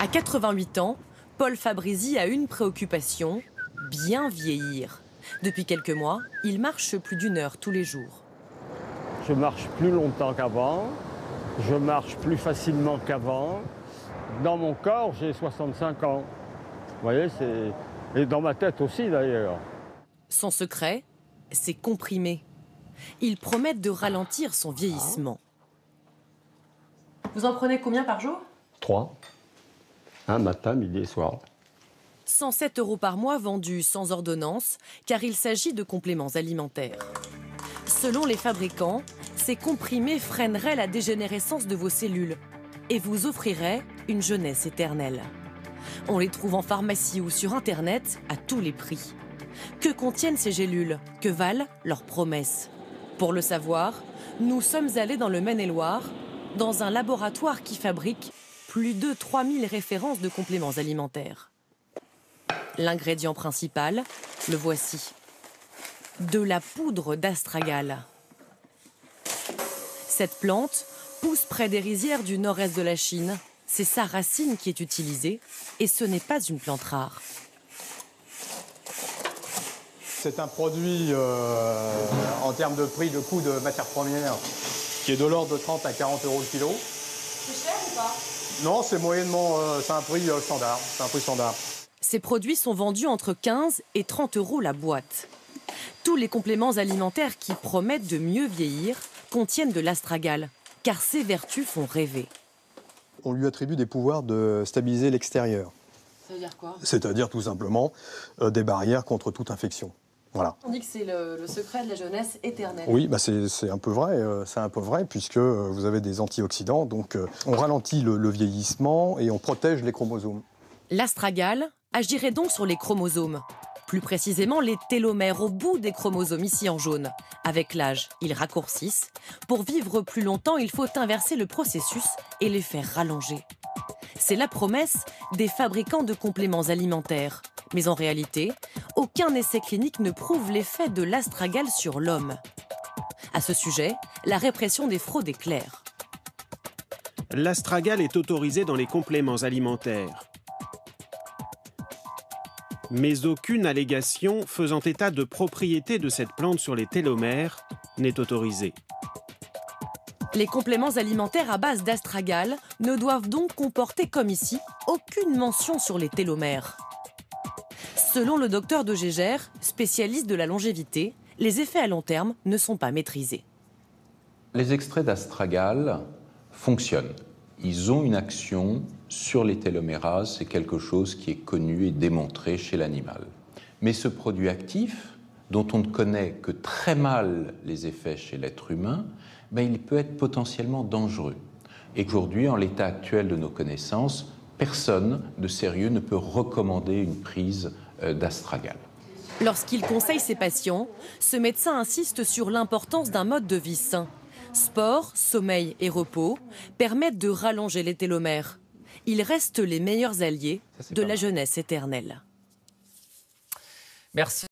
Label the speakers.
Speaker 1: À 88 ans, Paul Fabrizi a une préoccupation, bien vieillir. Depuis quelques mois, il marche plus d'1 heure tous les jours.
Speaker 2: Je marche plus longtemps qu'avant, je marche plus facilement qu'avant. Dans mon corps, j'ai 65 ans. Vous voyez, et dans ma tête aussi d'ailleurs.
Speaker 1: Son secret, c'est comprimé. Ils promettent de ralentir son vieillissement. Vous en prenez combien par jour?
Speaker 2: 3. Matin, midi et soir.
Speaker 1: 107 € par mois vendus sans ordonnance, car il s'agit de compléments alimentaires. Selon les fabricants, ces comprimés freineraient la dégénérescence de vos cellules et vous offriraient une jeunesse éternelle. On les trouve en pharmacie ou sur Internet à tous les prix. Que contiennent ces gélules? Que valent leurs promesses? Pour le savoir, nous sommes allés dans le Maine-et-Loire, dans un laboratoire qui fabrique plus de 3000 références de compléments alimentaires. L'ingrédient principal, le voici. De la poudre d'astragale. Cette plante pousse près des rizières du nord-est de la Chine. C'est sa racine qui est utilisée et ce n'est pas une plante rare.
Speaker 3: C'est un produit en termes de prix, de coût de matières premières qui est de l'ordre de 30 à 40 € le kilo.
Speaker 1: C'est cher ou pas?
Speaker 3: Non, c'est moyennement, c'est un prix standard. C'est un prix standard.
Speaker 1: Ces produits sont vendus entre 15 et 30 € la boîte. Tous les compléments alimentaires qui promettent de mieux vieillir contiennent de l'astragale, car ses vertus font rêver.
Speaker 4: On lui attribue des pouvoirs de stabiliser l'extérieur.
Speaker 1: Ça veut dire quoi?
Speaker 4: C'est-à-dire tout simplement des barrières contre toute infection. Voilà.
Speaker 1: On dit que c'est le secret de la jeunesse éternelle.
Speaker 4: Oui, bah c'est un peu vrai, puisque vous avez des antioxydants, donc on ralentit le vieillissement et on protège les chromosomes.
Speaker 1: L'astragale agirait donc sur les chromosomes, plus précisément les télomères au bout des chromosomes ici en jaune. Avec l'âge, ils raccourcissent. Pour vivre plus longtemps, il faut inverser le processus et les faire rallonger. C'est la promesse des fabricants de compléments alimentaires. Mais en réalité, aucun essai clinique ne prouve l'effet de l'astragale sur l'homme. À ce sujet, la répression des fraudes est claire.
Speaker 5: L'astragale est autorisée dans les compléments alimentaires. Mais aucune allégation faisant état de propriété de cette plante sur les télomères n'est autorisée.
Speaker 1: Les compléments alimentaires à base d'astragale ne doivent donc comporter, comme ici, aucune mention sur les télomères. Selon le docteur de Gégère, spécialiste de la longévité, les effets à long terme ne sont pas maîtrisés.
Speaker 6: Les extraits d'astragale fonctionnent. Ils ont une action sur les télomérases, c'est quelque chose qui est connu et démontré chez l'animal. Mais ce produit actif, dont on ne connaît que très mal les effets chez l'être humain, il peut être potentiellement dangereux. Et aujourd'hui, en l'état actuel de nos connaissances, personne de sérieux ne peut recommander une prise d'astragale.
Speaker 1: Lorsqu'il conseille ses patients, ce médecin insiste sur l'importance d'un mode de vie sain. Sport, sommeil et repos permettent de rallonger les télomères. Ils restent les meilleurs alliés de la jeunesse éternelle.
Speaker 7: Merci.